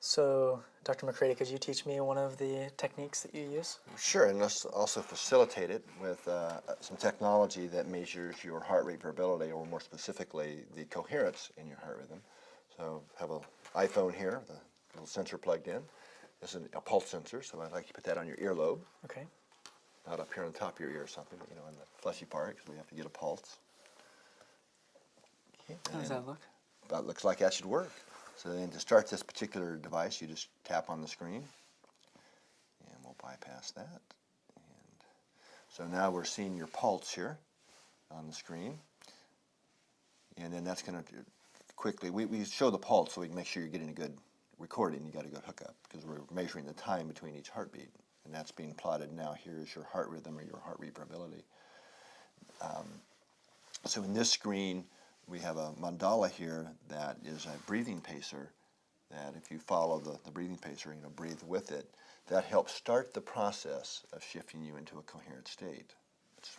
So, Dr. McCraty, could you teach me one of the techniques that you use? Sure, and let's also facilitate it with some technology that measures your heart rate variability, or more specifically, the coherence in your heart rhythm. So I have an iPhone here, the little sensor plugged in. This is a pulse sensor, so I'd like you to put that on your earlobe. Okay. Not up here on the top of your ear or something, but in the fleshy part, because we have to get a pulse. Okay, How does that look? That looks like that should work. So then to start this particular device, you just tap on the screen, and we'll bypass that. And so now we're seeing your pulse here on the screen, and then that's going to quickly, we show the pulse so we can make sure you're getting a good recording. You got a good hookup, because we're measuring the time between each heartbeat, and that's being plotted now. Here's your heart rhythm or your heart rate variability. So in this screen, we have a mandala here that is a breathing pacer, that if you follow the breathing pacer, breathe with it, that helps start the process of shifting you into a coherent state.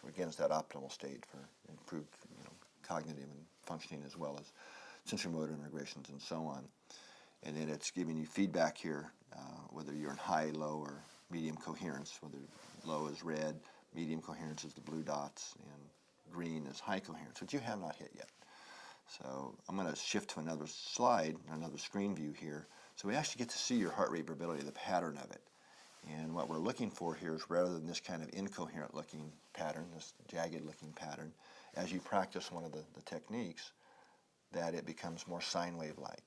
Again, it's that optimal state for improved cognitive and functioning, as well as sensory motor integrations and so on. And then it's giving you feedback here, whether you're in high, low, or medium coherence, whether low is red, medium coherence is the blue dots, and green is high coherence, which you have not hit yet. So I'm going to shift to another slide, another screen view here, so we actually get to see your heart rate variability, the pattern of it. And what we're looking for here is, rather than this kind of incoherent looking pattern, this jagged looking pattern, as you practice one of the techniques, that it becomes more sine wave like.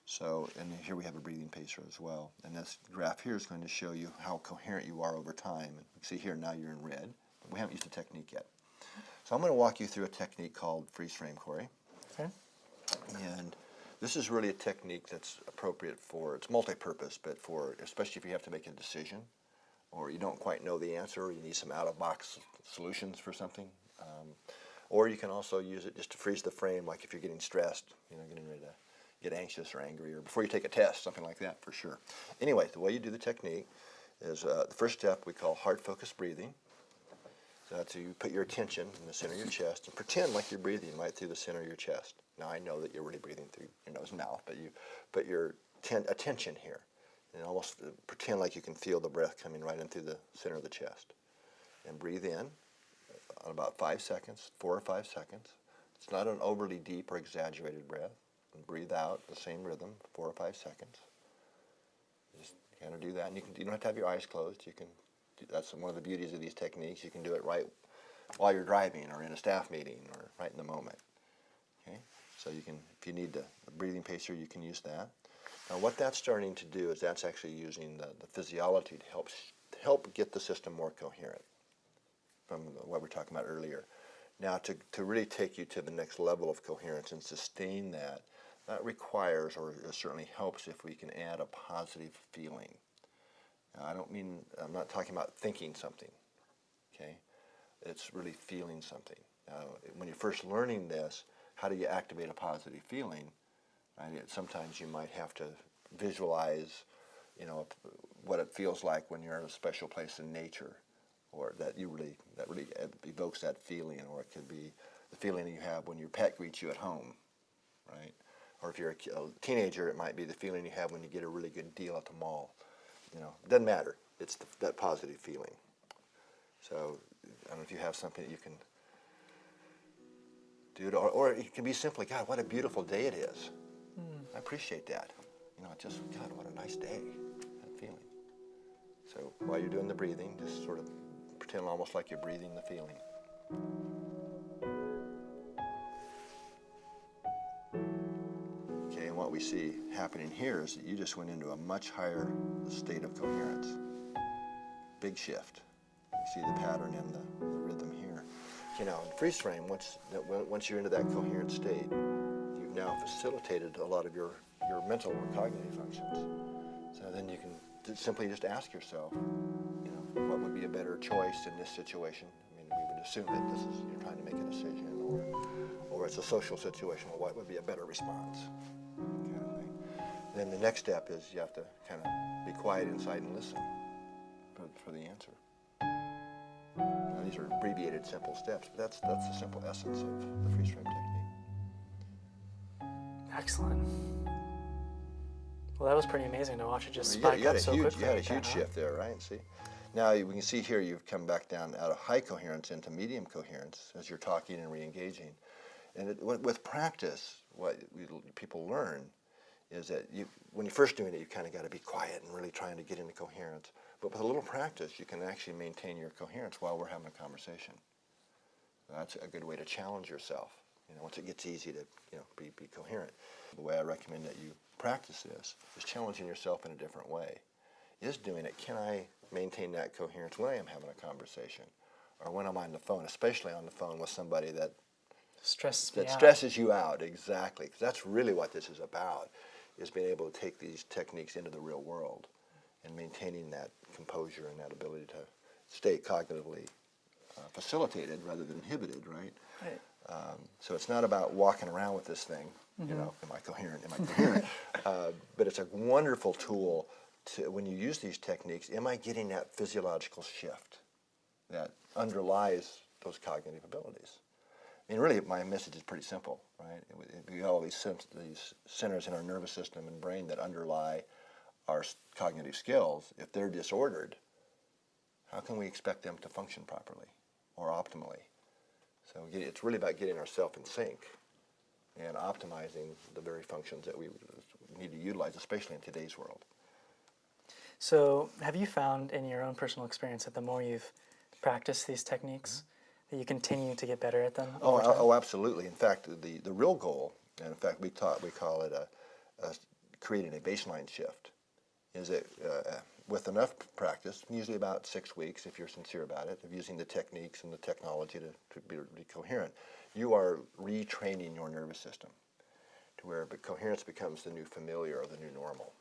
So, and here we have a breathing pacer as well. And this graph here is going to show you how coherent you are over time. And you can see here now you're in red, but we haven't used the technique yet. So I'm going to walk you through a technique called freeze frame, Corey. Okay. And this is really a technique that's appropriate for, it's multi-purpose, but for, especially if you have to make a decision, or you don't quite know the answer, or you need some out-of-box solutions for something. Or you can also use it just to freeze the frame, like if you're getting stressed, getting ready to get anxious or angry, or before you take a test, something like that, for sure. Anyway, the way you do the technique is the first step we call heart-focused breathing. So that's you put your attention in the center of your chest and pretend like you're breathing right through the center of your chest. Now I know that you're really breathing through your nose and mouth, but you put your attention here and almost pretend like you can feel the breath coming right in through the center of the chest. And breathe in on about 5 seconds, 4 or 5 seconds. It's not an overly deep or exaggerated breath. And breathe out the same rhythm, 4 or 5 seconds. Just kind of do that, and you don't have to have your eyes closed. You can. That's one of the beauties of these techniques. You can do it right while you're driving, or in a staff meeting, or right in the moment. Okay, so you can, if you need the breathing pacer, you can use that. Now, what that's starting to do is that's actually using the physiology to help get the system more coherent, from what we were talking about earlier. Now, to really take you to the next level of coherence and sustain that requires, or it certainly helps, if we can add a positive feeling. Now, I'm not talking about thinking something, okay? It's really feeling something. Now, when you're first learning this, how do you activate a positive feeling? Right? Sometimes you might have to visualize, what it feels like when you're in a special place in nature, or that really evokes that feeling. Or it could be the feeling you have when your pet greets you at home, right? Or if you're a teenager, it might be the feeling you have when you get a really good deal at the mall. It doesn't matter. It's that positive feeling. So I don't know if you have something that you can do it, or it can be simply, God, what a beautiful day it is. I appreciate that. Just, God, what a nice day, that feeling. So while you're doing the breathing, just sort of pretend almost like you're breathing the feeling. Okay, and what we see happening here is that you just went into a much higher state of coherence. Big shift. You see the pattern in the rhythm here. In freeze frame, once you're into that coherent state, you've now facilitated a lot of your mental or cognitive functions. So then you can simply just ask yourself, what would be a better choice in this situation? We would assume that you're trying to make a decision, or it's a social situation. Well, what would be a better response? Kind of thing. Then the next step is you have to kind of be quiet inside and listen for the answer. Now, these are abbreviated, simple steps, but that's the simple essence of the freeze frame technique. Excellent. Well, that was pretty amazing to watch it just You spike had up a so huge, quickly. you had a like that, huge huh? shift there, right? See, now we can see here you've come back down out of high coherence into medium coherence as you're talking and re-engaging. And with practice, what people learn is that when you're first doing it, you kind of got to be quiet and really trying to get into coherence. But with a little practice, you can actually maintain your coherence while we're having a conversation. That's a good way to challenge yourself. Once it gets easy to, be coherent. The way I recommend that you practice this is challenging yourself in a different way. Is doing it, can I maintain that coherence when I am having a conversation? Or when I'm on the phone, especially on the phone with somebody that stresses you out, exactly. Because that's really what this is about, is being able to take these techniques into the real world and maintaining that composure and that ability to stay cognitively facilitated rather than inhibited, right? Right. So it's not about walking around with this thing, am I coherent, am I coherent? But it's a wonderful tool to, when you use these techniques, am I getting that physiological shift that underlies those cognitive abilities? I mean, really, my message is pretty simple, right? We got all these centers in our nervous system and brain that underlie our cognitive skills. If they're disordered, how can we expect them to function properly or optimally? So it's really about getting ourselves in sync and optimizing the very functions that we need to utilize, especially in today's world. So have you found in your own personal experience that the more you've practiced these techniques, that you continue to get better at them over time? Oh, absolutely. In fact, the real goal, and in fact we call it creating a baseline shift, is that with enough practice, usually about 6 weeks if you're sincere about it, of using the techniques and the technology to be coherent, you are retraining your nervous system to where coherence becomes the new familiar or the new normal.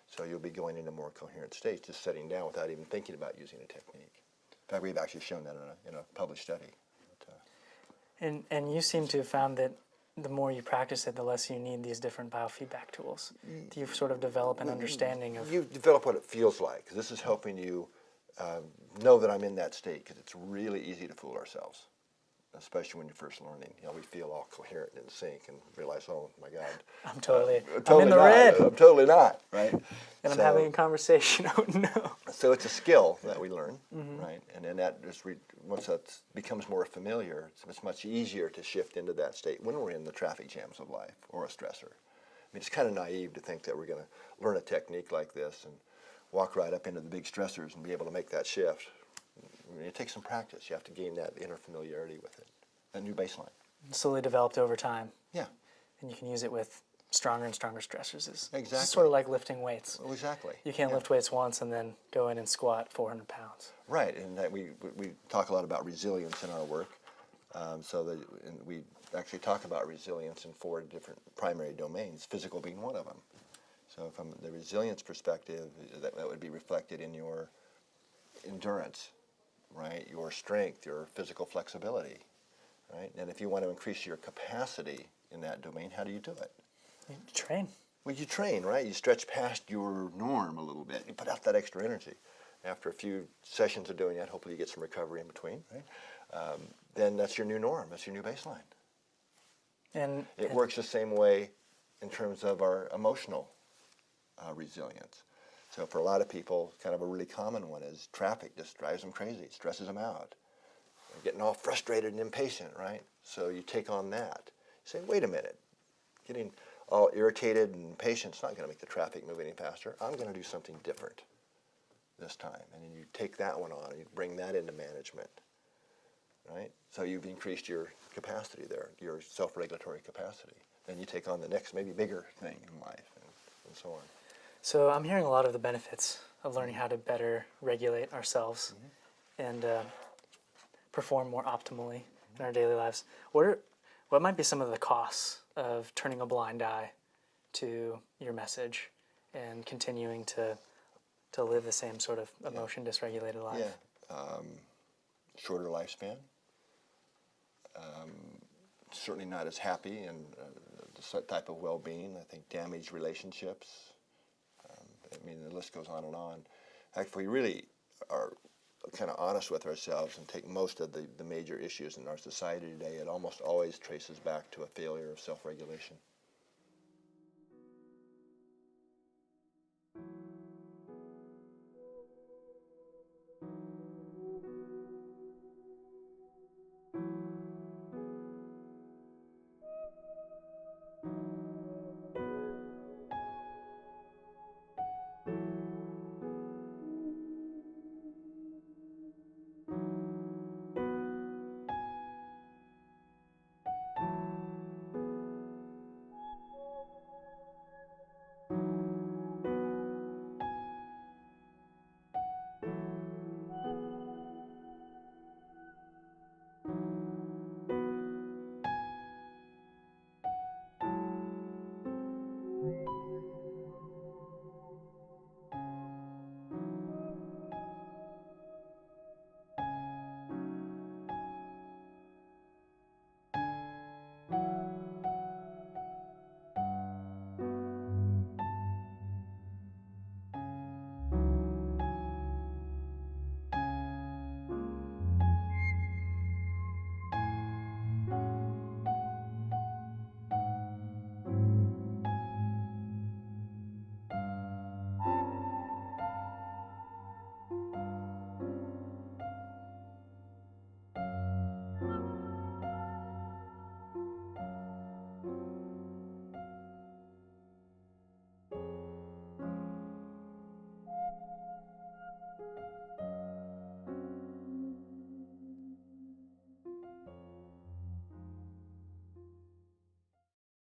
So you'll be going into more coherent states, just sitting down without even thinking about using a technique. In fact, we've actually shown that in a published study. And you seem to have found that the more you practice it, the less you need these different biofeedback tools. Do you sort of develop an understanding of... You develop what it feels like. This is helping you know that I'm in that state, because it's really easy to fool ourselves, especially when you're first learning. We feel all coherent and in sync and realize, oh my God, I'm totally in the not. red. I'm totally not, right? And I'm having a conversation. Oh no. So it's a skill that we learn, right? And then that just once that becomes more familiar, it's much easier to shift into that state when we're in the traffic jams of life or a stressor. I mean, it's kind of naive to think that we're going to learn a technique like this and walk right up into the big stressors and be able to make that shift. I mean, it takes some practice. You have to gain that inner familiarity with it, a new baseline. Slowly developed over time. Yeah. And you can use it with stronger and stronger stressors. Exactly. It's sort of like lifting weights. Well, exactly. You can't lift weights once and then go in and squat 400 pounds. Right, and that we talk a lot about resilience in our work. And we actually talk about resilience in 4 different primary domains, physical being one of them. So from the resilience perspective, that would be reflected in your endurance, right? Your strength, your physical flexibility, right? And if you want to increase your capacity in that domain, how do you do it? You train. Well, you train, right? You stretch past your norm a little bit. You put out that extra energy. After a few sessions of doing that, hopefully you get some recovery in between, right? Then that's your new norm. That's your new baseline. And it works the same way in terms of our emotional resilience. So for a lot of people, kind of a really common one is traffic just drives them crazy, it stresses them out. They're getting all frustrated and impatient, right? So you take on that. You say, wait a minute, getting all irritated and impatient is not going to make the traffic move any faster. I'm going to do something different this time. And then you take that one on and you bring that into management, right? So you've increased your capacity there, your self-regulatory capacity. Then you take on the next, maybe bigger thing in life and so on. So I'm hearing a lot of the benefits of learning how to better regulate ourselves and perform more optimally in our daily lives. What might be some of the costs of turning a blind eye to your message and continuing to live the same sort of emotion dysregulated life? Yeah, shorter lifespan. Certainly not as happy and the type of well-being. I think damaged relationships. I mean, the list goes on and on. If we really are kind of honest with ourselves and take most of the major issues in our society today, it almost always traces back to a failure of self-regulation.